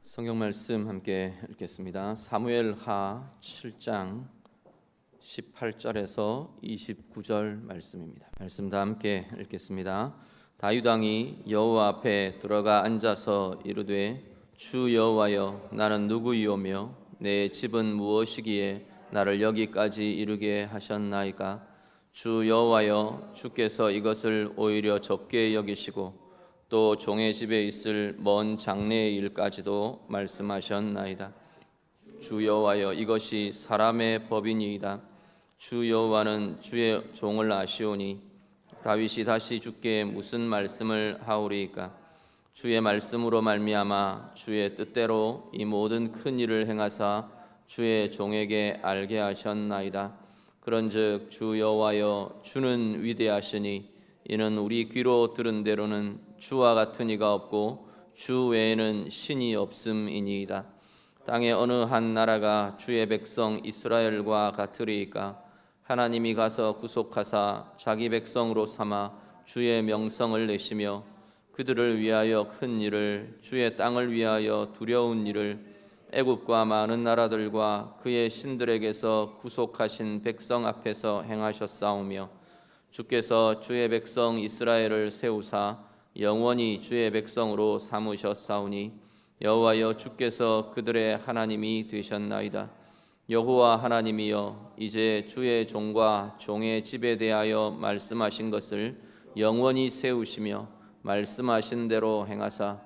성경 말씀 함께 읽겠습니다. 사무엘하 7장 18절에서 29절 말씀입니다. 말씀 다 함께 읽겠습니다. 다윗 왕이 여호와 앞에 들어가 앉아서 이르되 주 여호와여 나는 누구이오며 내 집은 무엇이기에 나를 여기까지 이르게 하셨나이까? 주 여호와여 주께서 이것을 오히려 적게 여기시고 또 종의 집에 있을 먼 장래의 일까지도 말씀하셨나이다. 주 여호와여 이것이 사람의 법이니이다. 주 여호와는 주의 종을 아시오니 다윗이 다시 주께 무슨 말씀을 하오리이까? 주의 말씀으로 말미암아 주의 뜻대로 이 모든 큰 일을 행하사 주의 종에게 알게 하셨나이다. 그런즉 주 여호와여 주는 위대하시니 이는 우리 귀로 들은 대로는 주와 같은 이가 없고 주 외에는 신이 없음이니이다. 땅의 어느 한 나라가 주의 백성 이스라엘과 같으리이까? 하나님이 가서 구속하사 자기 백성으로 삼아 주의 명성을 내시며 그들을 위하여 큰 일을, 주의 땅을 위하여 두려운 일을 애굽과 많은 나라들과 그의 신들에게서 구속하신 백성 앞에서 행하셨사오며 주께서 주의 백성 이스라엘을 세우사 영원히 주의 백성으로 삼으셨사오니 여호와여 주께서 그들의 하나님이 되셨나이다. 여호와 하나님이여 이제 주의 종과 종의 집에 대하여 말씀하신 것을 영원히 세우시며 말씀하신 대로 행하사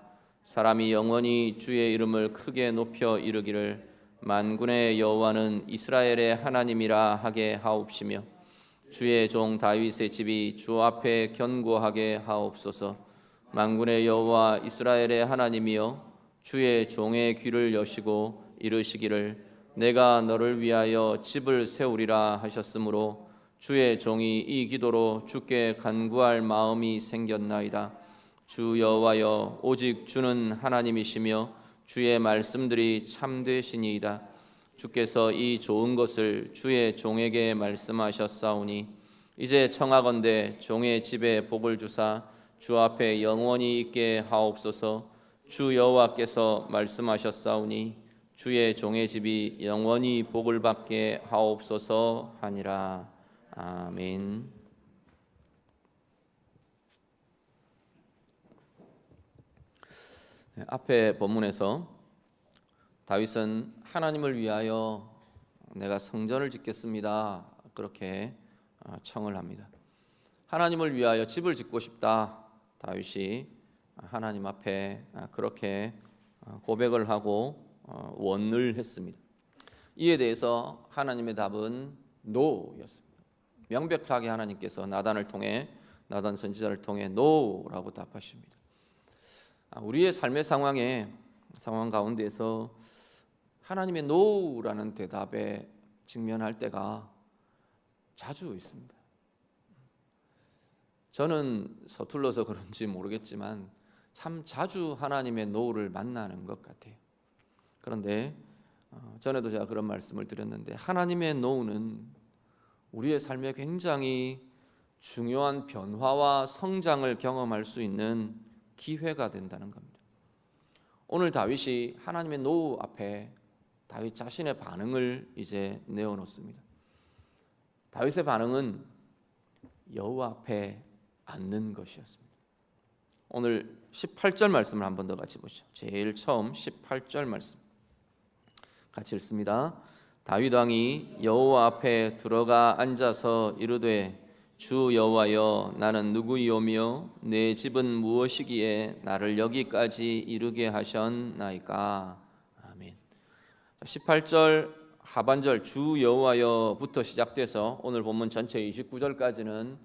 사람이 영원히 주의 이름을 크게 높여 이르기를 만군의 여호와는 이스라엘의 하나님이라 하게 하옵시며 주의 종 다윗의 집이 주 앞에 견고하게 하옵소서. 만군의 여호와 이스라엘의 하나님이여 주의 종의 귀를 여시고 이르시기를 내가 너를 위하여 집을 세우리라 하셨으므로 주의 종이 이 기도로 주께 간구할 마음이 생겼나이다. 주 여호와여 오직 주는 하나님이시며 주의 말씀들이 참되시니이다. 주께서 이 좋은 것을 주의 종에게 말씀하셨사오니 이제 청하건대 종의 집에 복을 주사 주 앞에 영원히 있게 하옵소서. 주 여호와께서 말씀하셨사오니 주의 종의 집이 영원히 복을 받게 하옵소서 하니라. 아멘. 앞에 본문에서 다윗은 하나님을 위하여 내가 성전을 짓겠습니다 그렇게 청을 합니다. 하나님을 위하여 집을 짓고 싶다. 다윗이 하나님 앞에 그렇게 고백을 하고 원을 했습니다. 이에 대해서 하나님의 답은 노였습니다. 명백하게 하나님께서 나단 선지자를 통해 노라고 답하십니다. 우리의 삶의 상황 가운데에서 하나님의 노라는 대답에 직면할 때가 자주 있습니다. 저는 서툴러서 그런지 모르겠지만 참 자주 하나님의 노를 만나는 것 같아요. 그런데 전에도 제가 그런 말씀을 드렸는데 하나님의 노는 우리의 삶에 굉장히 중요한 변화와 성장을 경험할 수 있는 기회가 된다는 겁니다. 오늘 다윗이 하나님의 노 앞에 다윗 자신의 반응을 이제 내어놓습니다. 다윗의 반응은 여호와 앞에 앉는 것이었습니다. 오늘 18절 말씀을 한 번 더 같이 보시죠. 제일 처음 18절 말씀 같이 읽습니다. 다윗 왕이 여호와 앞에 들어가 앉아서 이르되 주 여호와여 나는 누구이오며 내 집은 무엇이기에 나를 여기까지 이르게 하셨나이까? 아멘. 18절 하반절 주 여호와여부터 시작돼서 오늘 본문 전체 29절까지는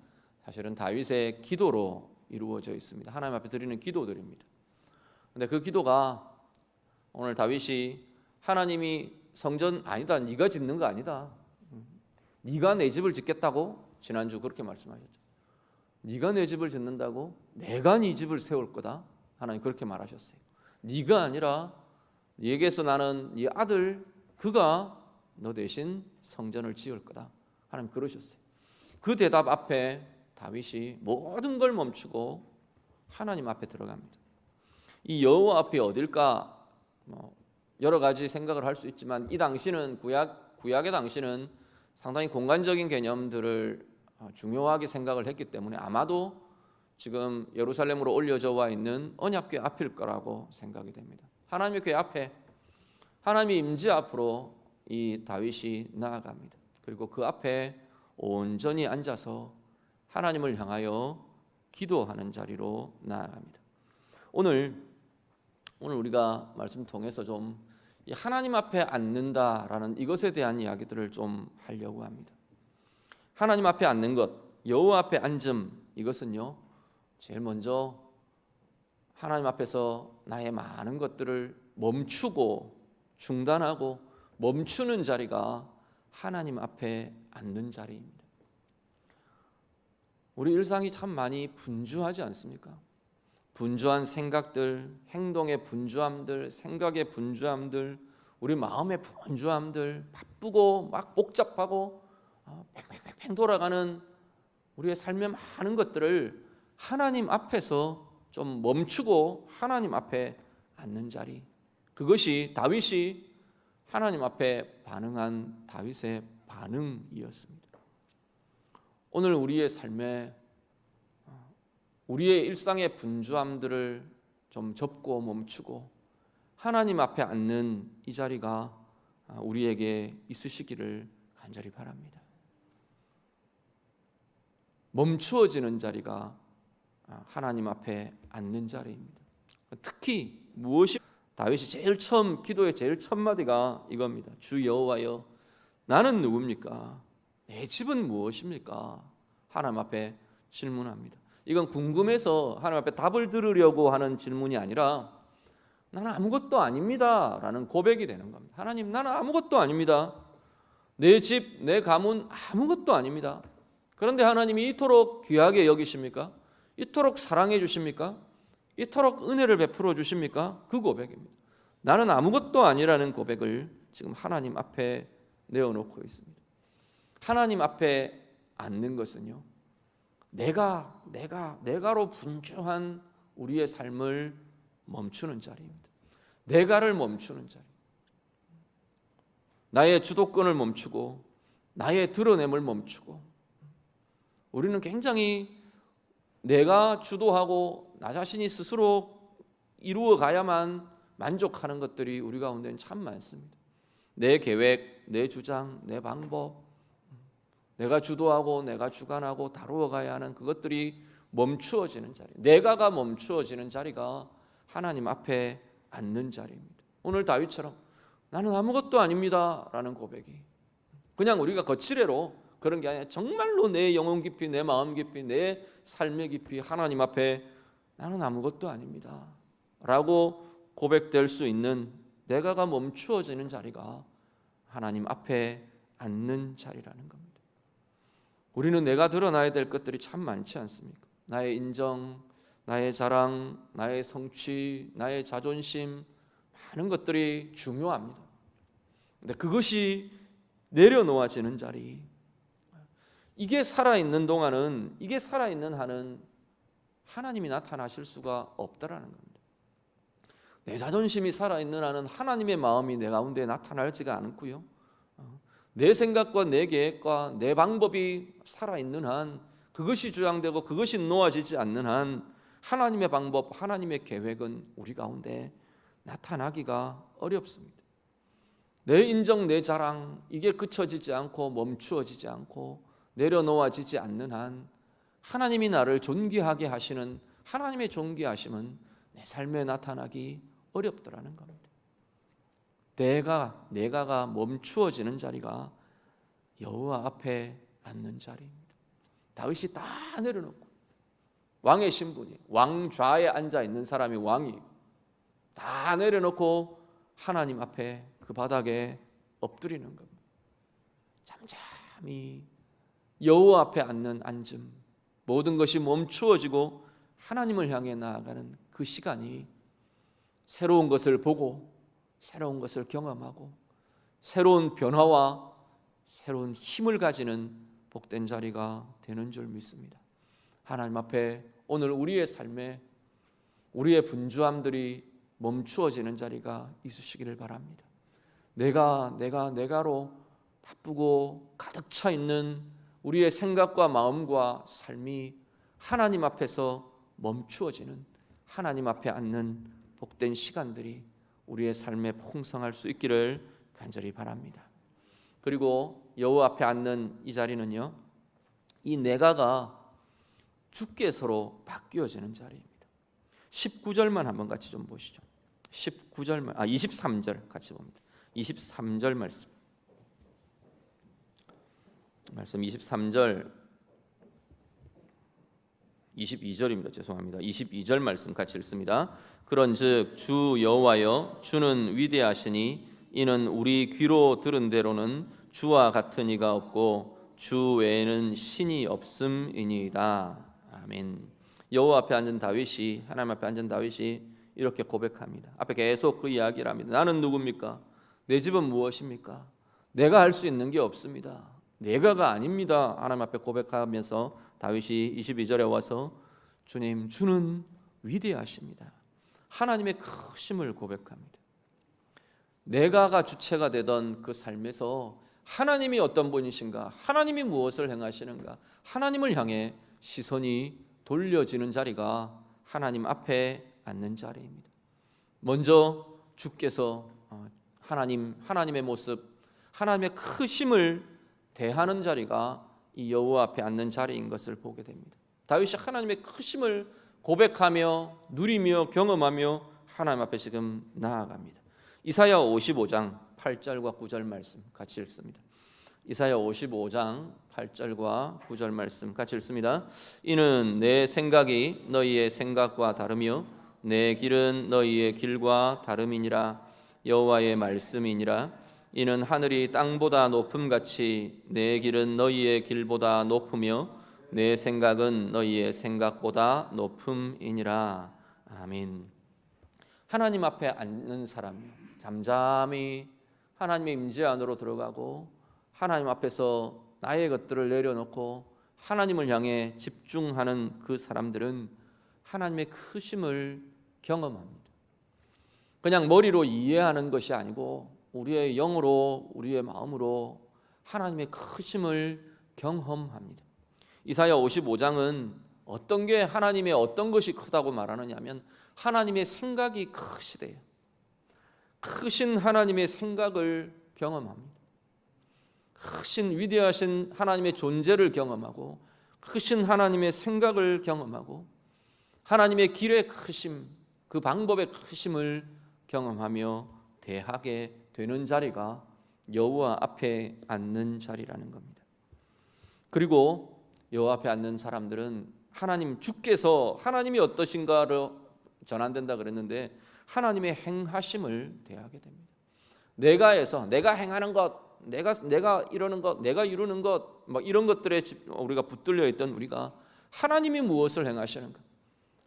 사실은 다윗의 기도로 이루어져 있습니다. 하나님 앞에 드리는 기도들입니다. 그런데 그 기도가 오늘 다윗이 하나님이 성전 아니다, 네가 짓는 거 아니다, 네가 내 집을 짓겠다고 지난주 그렇게 말씀하셨죠. 네가 내 집을 짓는다고 내가 네 집을 세울 거다. 하나님 그렇게 말하셨어요. 네가 아니라 네게서 나는 네 아들 그가 너 대신 성전을 지을 거다. 하나님 그러셨어요. 그 대답 앞에 다윗이 모든 걸 멈추고 하나님 앞에 들어갑니다. 이 여호와 앞이 어딜까 여러 가지 생각을 할 수 있지만 이 당시는 구약의 당시는 상당히 공간적인 개념들을 중요하게 생각을 했기 때문에 아마도 지금 예루살렘으로 올려져 와 있는 언약궤 앞일 거라고 생각이 됩니다. 하나님의 궤 앞에 하나님의 임재 앞으로 이 다윗이 나아갑니다. 그리고 그 앞에 온전히 앉아서 하나님을 향하여 기도하는 자리로 나아갑니다. 오늘 우리가 말씀 통해서 좀 하나님 앞에 앉는다라는 이것에 대한 이야기들을 좀 하려고 합니다. 하나님 앞에 앉는 것, 여호와 앞에 앉음, 이것은요 제일 먼저 하나님 앞에서 나의 많은 것들을 멈추고 중단하고 멈추는 자리가 하나님 앞에 앉는 자리입니다. 우리 일상이 참 많이 분주하지 않습니까? 분주한 생각들, 행동의 분주함들, 생각의 분주함들, 우리 마음의 분주함들, 바쁘고 막 복잡하고 팽팽팽 돌아가는 우리의 삶의 많은 것들을 하나님 앞에서 좀 멈추고 하나님 앞에 앉는 자리, 그것이 다윗이 하나님 앞에 반응한 다윗의 반응이었습니다. 오늘 우리의 삶에 우리의 일상의 분주함들을 좀 접고 멈추고 하나님 앞에 앉는 이 자리가 우리에게 있으시기를 간절히 바랍니다. 멈추어지는 자리가 하나님 앞에 앉는 자리입니다. 특히 무엇이 다윗이 제일 처음 기도의 제일 첫 마디가 이겁니다. 주 여호와여, 나는 누굽니까? 내 집은 무엇입니까? 하나님 앞에 질문합니다. 이건 궁금해서 하나님 앞에 답을 들으려고 하는 질문이 아니라 나는 아무것도 아닙니다 라는 고백이 되는 겁니다. 하나님, 나는 아무것도 아닙니다. 내 집, 내 가문 아무것도 아닙니다. 그런데 하나님이 이토록 귀하게 여기십니까? 이토록 사랑해 주십니까? 이토록 은혜를 베풀어 주십니까? 그 고백입니다. 나는 아무것도 아니라는 고백을 지금 하나님 앞에 내어놓고 있습니다. 하나님 앞에 앉는 것은요, 내가로 분주한 우리의 삶을 멈추는 자리입니다. 내가를 멈추는 자리. 나의 주도권을 멈추고 나의 드러냄을 멈추고, 우리는 굉장히 내가 주도하고 나 자신이 스스로 이루어 가야만 만족하는 것들이 우리 가운데는 참 많습니다. 내 계획, 내 주장, 내 방법, 내가 주도하고 내가 주관하고 다루어 가야 하는 그것들이 멈추어지는 자리, 내가가 멈추어지는 자리가 하나님 앞에 앉는 자리입니다. 오늘 다윗처럼 나는 아무것도 아닙니다 라는 고백이 그냥 우리가 거칠애로 그런 게 아니라 정말로 내 영혼 깊이, 내 마음 깊이, 내 삶의 깊이 하나님 앞에 나는 아무것도 아닙니다 라고 고백될 수 있는 내가가 멈추어지는 자리가 하나님 앞에 앉는 자리라는 겁니다. 우리는 내가 드러나야 될 것들이 참 많지 않습니까? 나의 인정, 나의 자랑, 나의 성취, 나의 자존심, 많은 것들이 중요합니다. 근데 그것이 내려놓아지는 자리, 이게 살아있는 동안은, 이게 살아있는 한은 하나님이 나타나실 수가 없다라는 겁니다. 내 자존심이 살아있는 한은 하나님의 마음이 내 가운데 나타나지가 않고요, 내 생각과 내 계획과 내 방법이 살아있는 한, 그것이 주장되고 그것이 놓아지지 않는 한 하나님의 방법, 하나님의 계획은 우리 가운데 나타나기가 어렵습니다. 내 인정, 내 자랑, 이게 그쳐지지 않고 멈추어지지 않고 내려놓아지지 않는 한 하나님이 나를 존귀하게 하시는 하나님의 존귀하심은 내 삶에 나타나기 어렵더라는 겁니다. 내가가 멈추어지는 자리가 여호와 앞에 앉는 자리입니다. 다윗이 다 내려놓고, 왕의 신분이, 왕좌에 앉아 있는 사람이 왕이 다 내려놓고 하나님 앞에 그 바닥에 엎드리는 겁니다. 잠잠히 여호와 앞에 앉는 앉음, 모든 것이 멈추어지고 하나님을 향해 나아가는 그 시간이 새로운 것을 보고 새로운 것을 경험하고 새로운 변화와 새로운 힘을 가지는 복된 자리가 되는 줄 믿습니다. 하나님 앞에 오늘 우리의 삶에 우리의 분주함들이 멈추어지는 자리가 있으시기를 바랍니다. 내가로 바쁘고 가득 차 있는 우리의 생각과 마음과 삶이 하나님 앞에서 멈추어지는, 하나님 앞에 앉는 복된 시간들이 우리의 삶에 풍성할 수 있기를 간절히 바랍니다. 그리고 여호와 앞에 앉는 이 자리는요, 이 내가가 주께서로 바뀌어지는 자리입니다. 19절만 한번 같이 좀 보시죠. 23절 같이 봅니다. 23절 말씀 23절 22절입니다. 죄송합니다. 22절 말씀 같이 읽습니다. 그런즉 주 여호와여, 주는 위대하시니 이는 우리 귀로 들은 대로는 주와 같은 이가 없고 주 외에는 신이 없음이니이다. 아멘. 여호와 앞에 앉은 다윗이, 하나님 앞에 앉은 다윗이 이렇게 고백합니다. 앞에 계속 그 이야기를 합니다. 나는 누굽니까? 내 집은 무엇입니까? 내가 할 수 있는 게 없습니다. 내가가 아닙니다. 하나님 앞에 고백하면서 다윗이 22절에 와서 주님, 주는 위대하십니다. 하나님의 크심을 고백합니다. 내가가 주체가 되던 그 삶에서 하나님이 어떤 분이신가, 하나님이 무엇을 행하시는가, 하나님을 향해 시선이 돌려지는 자리가 하나님 앞에 앉는 자리입니다. 먼저 주께서 하나님의 모습, 하나님의 크심을 대하는 자리가 이 여호와 앞에 앉는 자리인 것을 보게 됩니다. 다윗이 하나님의 크심을 고백하며 누리며 경험하며 하나님 앞에 지금 나아갑니다. 이사야 55장 8절과 9절 말씀 같이 읽습니다. 이사야 55장 8절과 9절 말씀 같이 읽습니다. 이는 내 생각이 너희의 생각과 다르며 내 길은 너희의 길과 다름이니라. 여호와의 말씀이니라. 이는 하늘이 땅보다 높음같이 내 길은 너희의 길보다 높으며 내 생각은 너희의 생각보다 높음이니라. 아멘. 하나님 앞에 앉는 사람, 잠잠히 하나님의 임재 안으로 들어가고 하나님 앞에서 나의 것들을 내려놓고 하나님을 향해 집중하는 그 사람들은 하나님의 크심을 경험합니다. 그냥 머리로 이해하는 것이 아니고 우리의 영으로, 우리의 마음으로 하나님의 크심을 경험합니다. 이사야 55장은 어떤 게 하나님의 어떤 것이 크다고 말하느냐면 하나님의 생각이 크시대요. 크신 하나님의 생각을 경험합니다. 크신 위대하신 하나님의 존재를 경험하고 크신 하나님의 생각을 경험하고 하나님의 길의 크심, 그 방법의 크심을 경험하며 대하게 되는 자리가 여호와 앞에 앉는 자리라는 겁니다. 그리고 여호와 앞에 앉는 사람들은 하나님, 주께서 하나님이 어떠신가를 전한된다 그랬는데 하나님의 행하심을 대하게 됩니다. 내가에서 내가 행하는 것, 내가 이러는 것, 내가 이루는 것, 이런 것들에 우리가 붙들려 있던 우리가 하나님이 무엇을 행하시는가,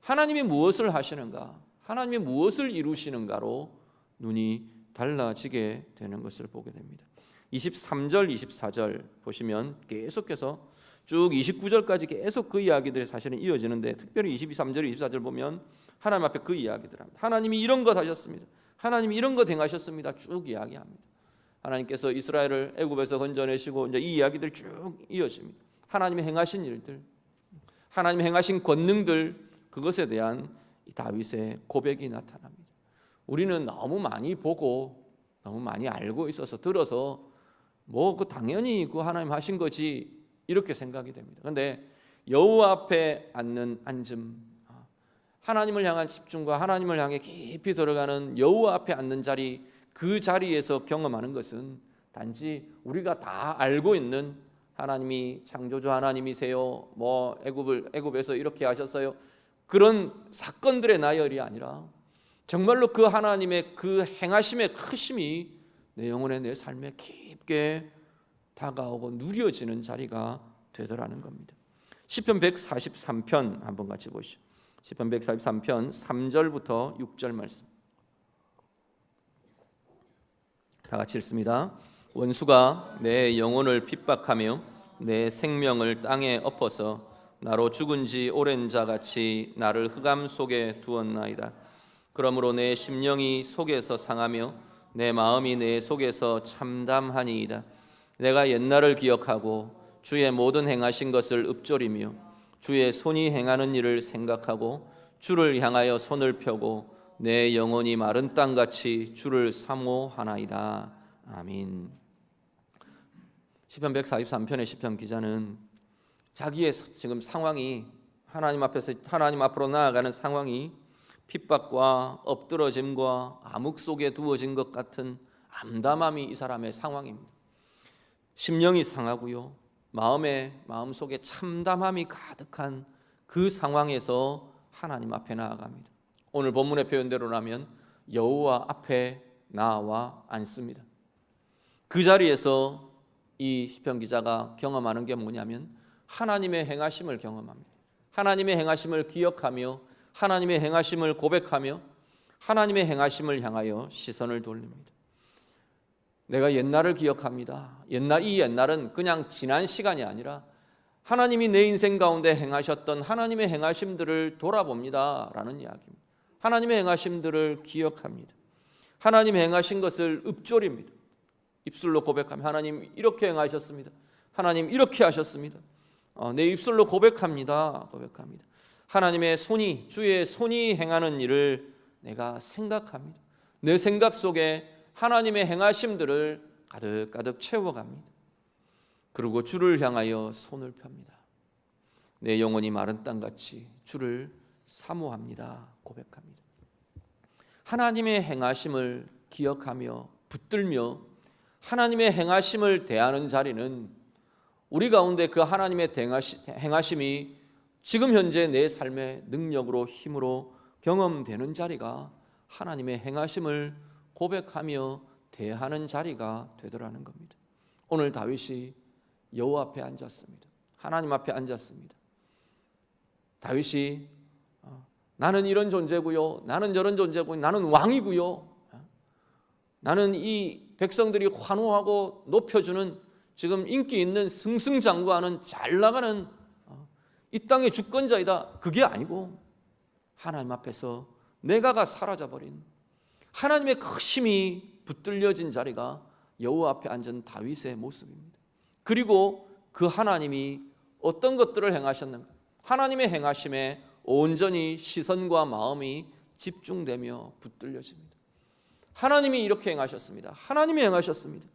하나님이 무엇을 하시는가, 하나님이 무엇을 이루시는가로 눈이 달라지게 되는 것을 보게 됩니다. 23절, 24절 보시면 계속해서 쭉 29절까지 계속 그 이야기들이 사실은 이어지는데 특별히 23절, 24절 보면 하나님 앞에 그 이야기들 합니다. 하나님이 이런 것 하셨습니다. 하나님이 이런 것 행하셨습니다. 쭉 이야기합니다. 하나님께서 이스라엘을 애굽에서 건져내시고 이제 이 이야기들이 쭉 이어집니다. 하나님이 행하신 일들, 하나님이 행하신 권능들, 그것에 대한 다윗의 고백이 나타납니다. 우리는 너무 많이 보고 너무 많이 알고 있어서 들어서 그 당연히 그 하나님 하신 거지 이렇게 생각이 됩니다. 그런데 여호와 앞에 앉는 앉음, 하나님을 향한 집중과 하나님을 향해 깊이 들어가는 여호와 앞에 앉는 자리, 그 자리에서 경험하는 것은 단지 우리가 다 알고 있는 하나님이 창조주 하나님이세요, 애굽에서 이렇게 하셨어요, 그런 사건들의 나열이 아니라 정말로 그 하나님의 그 행하심의 크심이 내 영혼에, 내 삶에 깊게 다가오고 누려지는 자리가 되더라는 겁니다. 시편 143편 한번 같이 보시죠. 시편 143편 3절부터 6절 말씀 다 같이 읽습니다. 원수가 내 영혼을 핍박하며 내 생명을 땅에 엎어서 나로 죽은 지 오랜 자같이 나를 흑암 속에 두었나이다. 그러므로 내 심령이 속에서 상하며 내 마음이 내 속에서 참담하니이다. 내가 옛날을 기억하고 주의 모든 행하신 것을 읊조리며 주의 손이 행하는 일을 생각하고 주를 향하여 손을 펴고 내 영혼이 마른 땅같이 주를 사모하나이다. 아멘. 시편 143편의 시편 기자는 자기의 지금 상황이 하나님 앞으로 나아가는 상황이 핍박과 엎드러짐과 암흑 속에 두어진 것 같은 암담함이 이 사람의 상황입니다. 심령이 상하고요, 마음속에 참담함이 가득한 그 상황에서 하나님 앞에 나아갑니다. 오늘 본문의 표현대로라면 여호와 앞에 나와 앉습니다. 그 자리에서 이 시편 기자가 경험하는 게 뭐냐면 하나님의 행하심을 경험합니다. 하나님의 행하심을 기억하며 하나님의 행하심을 고백하며 하나님의 행하심을 향하여 시선을 돌립니다. 내가 옛날을 기억합니다. 이 옛날은 그냥 지난 시간이 아니라 하나님이 내 인생 가운데 행하셨던 하나님의 행하심들을 돌아봅니다 라는 이야기입니다. 하나님의 행하심들을 기억합니다. 하나님의 행하신 것을 읊조립니다. 입술로 고백하며 하나님 이렇게 행하셨습니다. 하나님 이렇게 하셨습니다. 내 입술로 고백합니다. 하나님의 손이, 주의 손이 행하는 일을 내가 생각합니다. 내 생각 속에 하나님의 행하심들을 가득가득 채워갑니다. 그리고 주를 향하여 손을 펴니다. 내 영혼이 마른 땅같이 주를 사모합니다. 고백합니다. 하나님의 행하심을 기억하며 붙들며 하나님의 행하심을 대하는 자리는 우리 가운데 그 하나님의 행하심이 지금 현재 내 삶의 능력으로 힘으로 경험되는 자리가 하나님의 행하심을 고백하며 대하는 자리가 되더라는 겁니다. 오늘 다윗이 여호와 앞에 앉았습니다. 하나님 앞에 앉았습니다. 다윗이 나는 이런 존재고요, 나는 저런 존재고요, 나는 왕이고요, 나는 이 백성들이 환호하고 높여주는 지금 인기 있는 승승장구하는 잘 나가는 이 땅의 주권자이다. 그게 아니고 하나님 앞에서 내가가 사라져버린 하나님의 크심이 붙들려진 자리가 여호와 앞에 앉은 다윗의 모습입니다. 그리고 그 하나님이 어떤 것들을 행하셨는가, 하나님의 행하심에 온전히 시선과 마음이 집중되며 붙들려집니다. 하나님이 이렇게 행하셨습니다. 하나님이 행하셨습니다.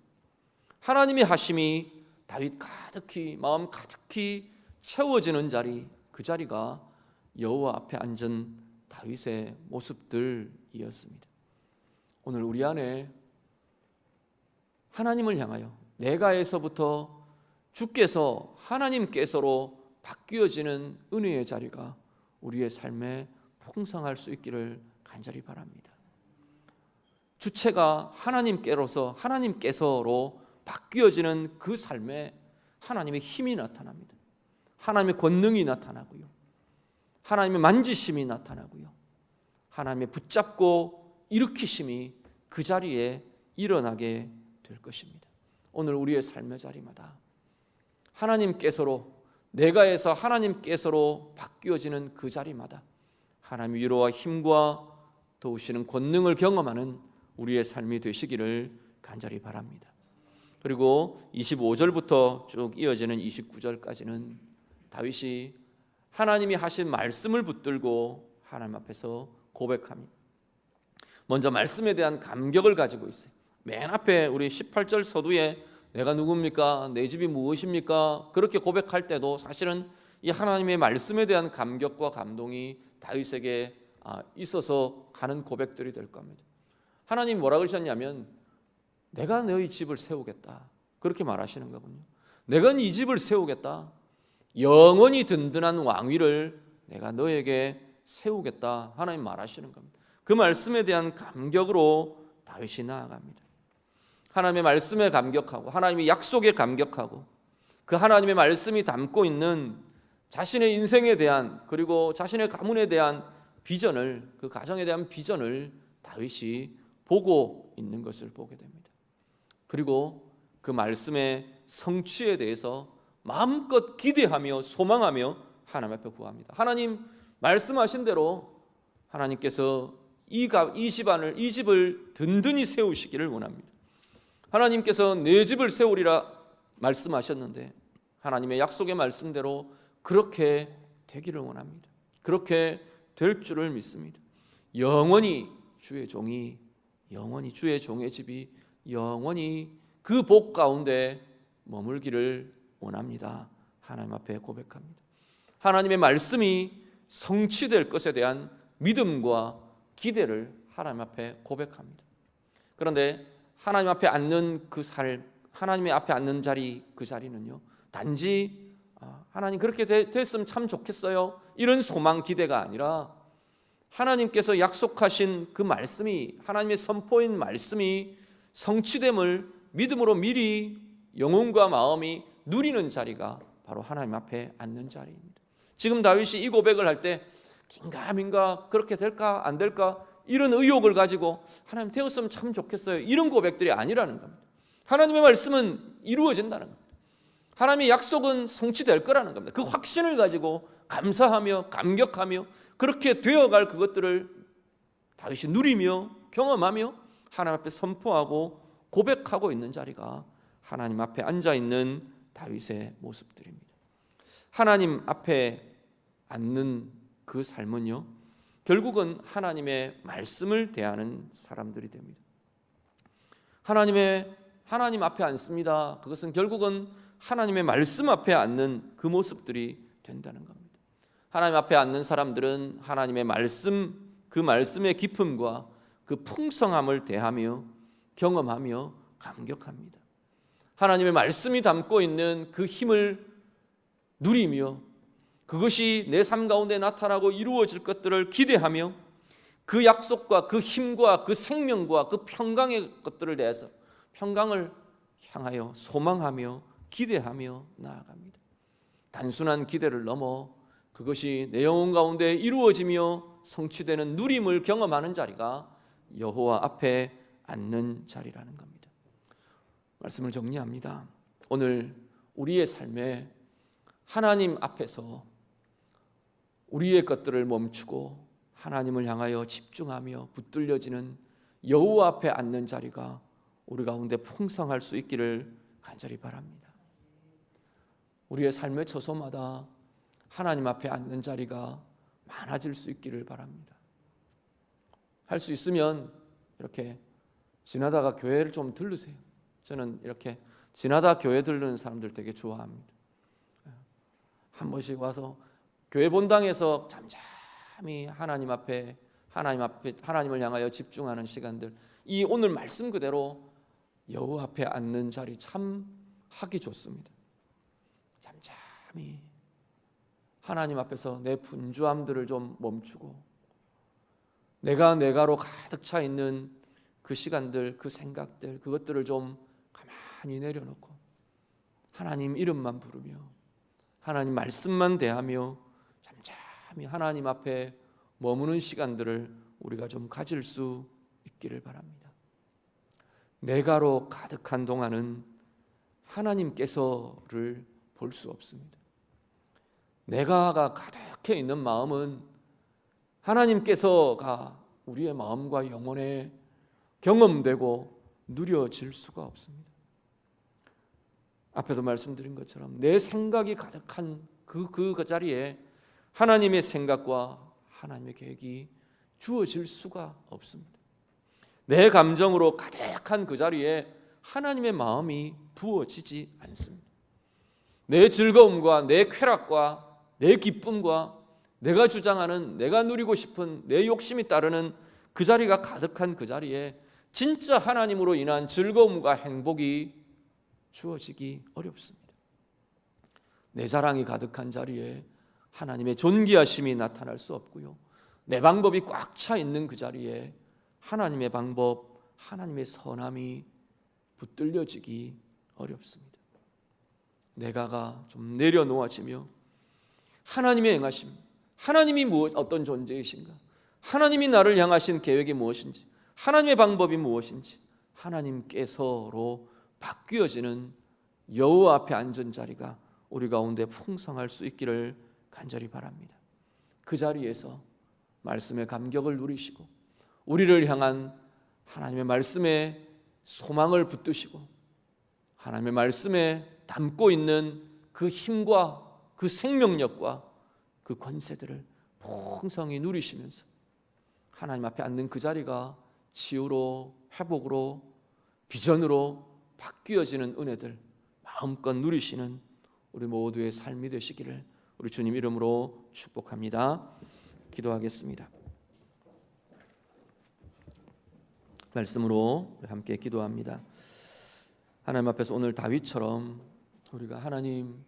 하나님의 하심이 다윗 가득히, 마음 가득히 채워지는 자리, 그 자리가 여호와 앞에 앉은 다윗의 모습들이었습니다. 오늘 우리 안에 하나님을 향하여 내가에서부터 주께서 하나님께서로 바뀌어지는 은혜의 자리가 우리의 삶에 풍성할 수 있기를 간절히 바랍니다. 주체가 하나님께서로 바뀌어지는 그 삶에 하나님의 힘이 나타납니다. 하나님의 권능이 나타나고요, 하나님의 만지심이 나타나고요, 하나님의 붙잡고 일으키심이 그 자리에 일어나게 될 것입니다. 오늘 우리의 삶의 자리마다 하나님께서로, 내가에서 하나님께서로 바뀌어지는 그 자리마다 하나님의 위로와 힘과 도우시는 권능을 경험하는 우리의 삶이 되시기를 간절히 바랍니다. 그리고 25절부터 쭉 이어지는 29절까지는 다윗이 하나님이 하신 말씀을 붙들고 하나님 앞에서 고백합니다. 먼저 말씀에 대한 감격을 가지고 있어요. 맨 앞에 우리 18절 서두에 내가 누굽니까? 내 집이 무엇입니까? 그렇게 고백할 때도 사실은 이 하나님의 말씀에 대한 감격과 감동이 다윗에게 있어서 하는 고백들이 될 겁니다. 하나님이 뭐라고 그러셨냐면 내가 너희 집을 세우겠다, 그렇게 말하시는 거군요. 내가 이 집을 세우겠다, 영원히 든든한 왕위를 내가 너에게 세우겠다, 하나님 말하시는 겁니다. 그 말씀에 대한 감격으로 다윗이 나아갑니다. 하나님의 말씀에 감격하고 하나님의 약속에 감격하고 그 하나님의 말씀이 담고 있는 자신의 인생에 대한, 그리고 자신의 가문에 대한 비전을, 그 가정에 대한 비전을 다윗이 보고 있는 것을 보게 됩니다. 그리고 그 말씀의 성취에 대해서 마음껏 기대하며 소망하며 하나님 앞에 구합니다. 하나님 말씀하신 대로 하나님께서 이 집을 든든히 세우시기를 원합니다. 하나님께서 내 집을 세우리라 말씀하셨는데 하나님의 약속의 말씀대로 그렇게 되기를 원합니다. 그렇게 될 줄을 믿습니다. 영원히 주의 종의 집이 영원히 그 복 가운데 머물기를 원합니다. 하나님 앞에 고백합니다. 하나님의 말씀이 성취될 것에 대한 믿음과 기대를 하나님 앞에 고백합니다. 그런데 하나님 앞에 앉는 하나님의 앞에 앉는 자리, 그 자리는요, 단지 하나님 그렇게 됐으면 참 좋겠어요, 이런 소망 기대가 아니라 하나님께서 약속하신 그 말씀이, 하나님의 선포인 말씀이 성취됨을 믿음으로 미리 영혼과 마음이 누리는 자리가 바로 하나님 앞에 앉는 자리입니다. 지금 다윗이 이 고백을 할 때 긴가민가 그렇게 될까 안 될까 이런 의혹을 가지고 하나님 되었으면 참 좋겠어요, 이런 고백들이 아니라는 겁니다. 하나님의 말씀은 이루어진다는 겁니다. 하나님의 약속은 성취될 거라는 겁니다. 그 확신을 가지고 감사하며 감격하며 그렇게 되어갈 그것들을 다윗이 누리며 경험하며 하나님 앞에 선포하고 고백하고 있는 자리가 하나님 앞에 앉아있는 다윗의 모습들입니다. 하나님 앞에 앉는 그 삶은요, 결국은 하나님의 말씀을 대하는 사람들이 됩니다. 하나님 앞에 앉습니다. 그것은 결국은 하나님의 말씀 앞에 앉는 그 모습들이 된다는 겁니다. 하나님 앞에 앉는 사람들은 하나님의 말씀, 그 말씀의 기쁨과 그 풍성함을 대하며 경험하며 감격합니다. 하나님의 말씀이 담고 있는 그 힘을 누리며 그것이 내 삶 가운데 나타나고 이루어질 것들을 기대하며 그 약속과 그 힘과 그 생명과 그 평강의 것들을 대해서 평강을 향하여 소망하며 기대하며 나아갑니다. 단순한 기대를 넘어 그것이 내 영혼 가운데 이루어지며 성취되는 누림을 경험하는 자리가 여호와 앞에 앉는 자리라는 겁니다. 말씀을 정리합니다. 오늘 우리의 삶에 하나님 앞에서 우리의 것들을 멈추고 하나님을 향하여 집중하며 붙들려지는 여호와 앞에 앉는 자리가 우리 가운데 풍성할 수 있기를 간절히 바랍니다. 우리의 삶의 처소마다 하나님 앞에 앉는 자리가 많아질 수 있기를 바랍니다. 할 수 있으면 이렇게 지나다가 교회를 좀 들르세요. 저는 이렇게 지나다 교회 들르는 사람들 되게 좋아합니다. 한 번씩 와서 교회 본당에서 잠잠히 하나님을 향하여 집중하는 시간들, 이 오늘 말씀 그대로 여호와 앞에 앉는 자리 참 하기 좋습니다. 잠잠히 하나님 앞에서 내 분주함들을 좀 멈추고 내가로 가득 차 있는 그 시간들, 그 생각들, 그것들을 좀 가만히 내려놓고 하나님 이름만 부르며 하나님 말씀만 대하며 잠잠히 하나님 앞에 머무는 시간들을 우리가 좀 가질 수 있기를 바랍니다. 내가로 가득한 동안은 하나님께서를 볼 수 없습니다. 내가가 가득해 있는 마음은 하나님께서가 우리의 마음과 영혼에 경험되고 누려질 수가 없습니다. 앞에도 말씀드린 것처럼 내 생각이 가득한 그 자리에 하나님의 생각과 하나님의 계획이 주어질 수가 없습니다. 내 감정으로 가득한 그 자리에 하나님의 마음이 부어지지 않습니다. 내 즐거움과 내 쾌락과 내 기쁨과 내가 주장하는, 내가 누리고 싶은 내 욕심이 따르는 그 자리가 가득한 그 자리에 진짜 하나님으로 인한 즐거움과 행복이 주어지기 어렵습니다. 내 자랑이 가득한 자리에 하나님의 존귀하심이 나타날 수 없고요, 내 방법이 꽉 차 있는 그 자리에 하나님의 방법, 하나님의 선함이 붙들려지기 어렵습니다. 내가가 좀 내려놓아지며 하나님의 행하심, 하나님이 어떤 존재이신가, 하나님이 나를 향하신 계획이 무엇인지, 하나님의 방법이 무엇인지 하나님께서로 바뀌어지는 여호와 앞에 앉은 자리가 우리 가운데 풍성할 수 있기를 간절히 바랍니다. 그 자리에서 말씀의 감격을 누리시고 우리를 향한 하나님의 말씀에 소망을 붙드시고 하나님의 말씀에 담고 있는 그 힘과 그 생명력과 그 권세들을 풍성히 누리시면서 하나님 앞에 앉는 그 자리가 치유로, 회복으로, 비전으로 바뀌어지는 은혜들 마음껏 누리시는 우리 모두의 삶이 되시기를 우리 주님 이름으로 축복합니다. 기도하겠습니다. 말씀으로 함께 기도합니다. 하나님 앞에서 오늘 다윗처럼 우리가 하나님,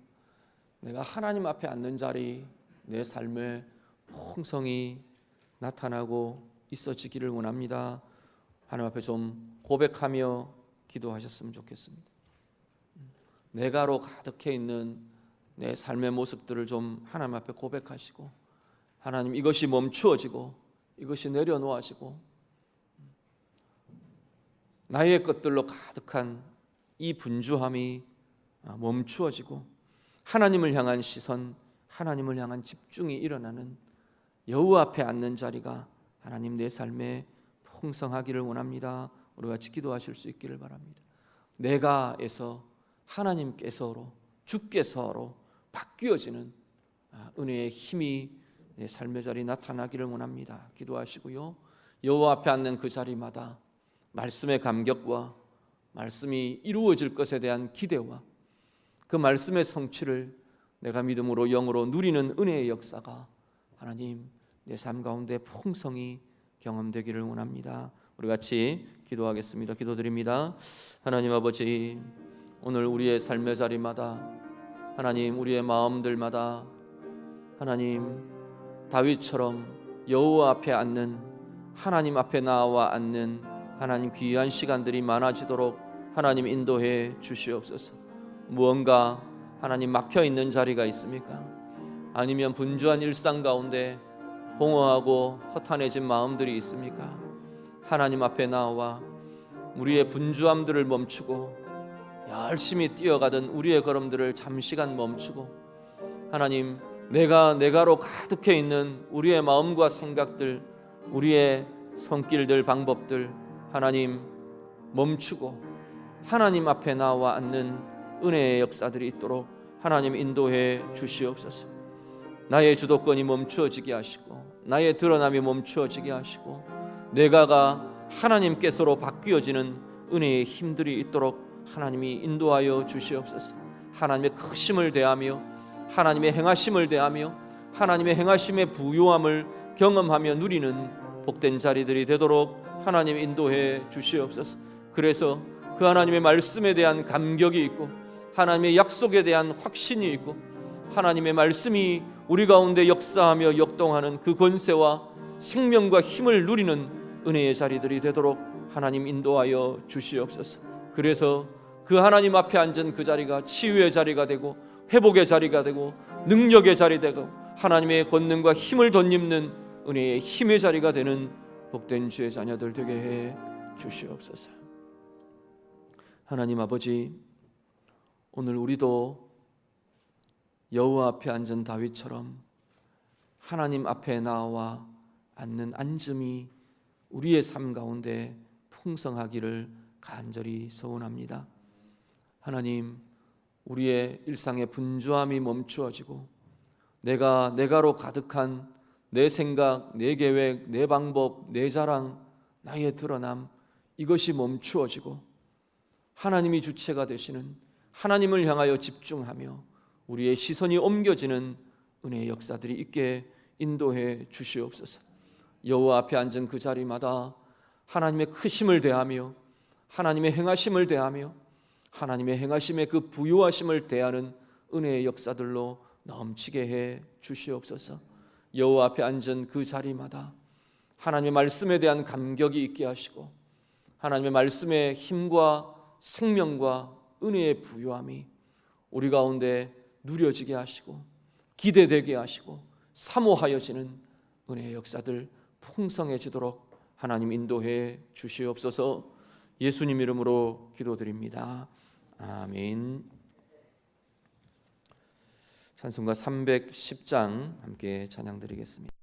내가 하나님 앞에 앉는 자리, 내 삶에 풍성히 나타나고 있어지기를 원합니다. 하나님 앞에 좀 고백하며 기도하셨으면 좋겠습니다. 내가로 가득해 있는 내 삶의 모습들을 좀 하나님 앞에 고백하시고, 하나님 이것이 멈추어지고 이것이 내려놓아지고 나의 것들로 가득한 이 분주함이 멈추어지고 하나님을 향한 시선, 하나님을 향한 집중이 일어나는 여호와 앞에 앉는 자리가 하나님 내 삶에 풍성하기를 원합니다. 우리 같이 기도하실 수 있기를 바랍니다. 내가에서 하나님께서로, 주께서로 바뀌어지는 은혜의 힘이 내 삶의 자리에 나타나기를 원합니다. 기도하시고요. 여호와 앞에 앉는 그 자리마다 말씀의 감격과 말씀이 이루어질 것에 대한 기대와 그 말씀의 성취를 내가 믿음으로 영으로 누리는 은혜의 역사가 하나님 내 삶 가운데 풍성히 경험되기를 원합니다. 우리 같이 기도하겠습니다. 기도드립니다. 하나님 아버지, 오늘 우리의 삶의 자리마다 하나님 우리의 마음들마다 하나님 다윗처럼 여호와 앞에 앉는, 하나님 앞에 나와 앉는 하나님 귀한 시간들이 많아지도록 하나님 인도해 주시옵소서. 무언가 하나님 막혀있는 자리가 있습니까? 아니면 분주한 일상 가운데 공허하고 허탄해진 마음들이 있습니까? 하나님 앞에 나와 우리의 분주함들을 멈추고 열심히 뛰어가던 우리의 걸음들을 잠시간 멈추고 하나님 내가로 가득해 있는 우리의 마음과 생각들, 우리의 손길들, 방법들 하나님 멈추고 하나님 앞에 나와 앉는 은혜의 역사들이 있도록 하나님 인도해 주시옵소서. 나의 주도권이 멈추어지게 하시고 나의 드러남이 멈추어지게 하시고 내가가 하나님께서로 바뀌어지는 은혜의 힘들이 있도록 하나님이 인도하여 주시옵소서. 하나님의 크심을 대하며 하나님의 행하심을 대하며 하나님의 행하심의 부요함을 경험하며 누리는 복된 자리들이 되도록 하나님 인도해 주시옵소서. 그래서 그 하나님의 말씀에 대한 감격이 있고 하나님의 약속에 대한 확신이 있고 하나님의 말씀이 우리 가운데 역사하며 역동하는 그 권세와 생명과 힘을 누리는 은혜의 자리들이 되도록 하나님 인도하여 주시옵소서. 그래서 그 하나님 앞에 앉은 그 자리가 치유의 자리가 되고 회복의 자리가 되고 능력의 자리 되고 하나님의 권능과 힘을 덧입는 은혜의 힘의 자리가 되는 복된 주의 자녀들 되게 해 주시옵소서. 하나님 아버지, 오늘 우리도 여호와 앞에 앉은 다윗처럼 하나님 앞에 나와 앉는 앉음이 우리의 삶 가운데 풍성하기를 간절히 소원합니다. 하나님, 우리의 일상의 분주함이 멈추어지고 내가로 가득한 내 생각, 내 계획, 내 방법, 내 자랑, 나의 드러남, 이것이 멈추어지고 하나님이 주체가 되시는 하나님을 향하여 집중하며 우리의 시선이 옮겨지는 은혜의 역사들이 있게 인도해 주시옵소서. 여호와 앞에 앉은 그 자리마다 하나님의 크심을 대하며 하나님의 행하심을 대하며 하나님의 행하심의 그 부요하심을 대하는 은혜의 역사들로 넘치게 해 주시옵소서. 여호와 앞에 앉은 그 자리마다 하나님의 말씀에 대한 감격이 있게 하시고 하나님의 말씀의 힘과 생명과 은혜의 부요함이 우리 가운데 누려지게 하시고 기대되게 하시고 사모하여지는 은혜의 역사들 풍성해지도록 하나님 인도해 주시옵소서. 예수님 이름으로 기도드립니다. 아멘. 찬송가 310장 함께 찬양드리겠습니다.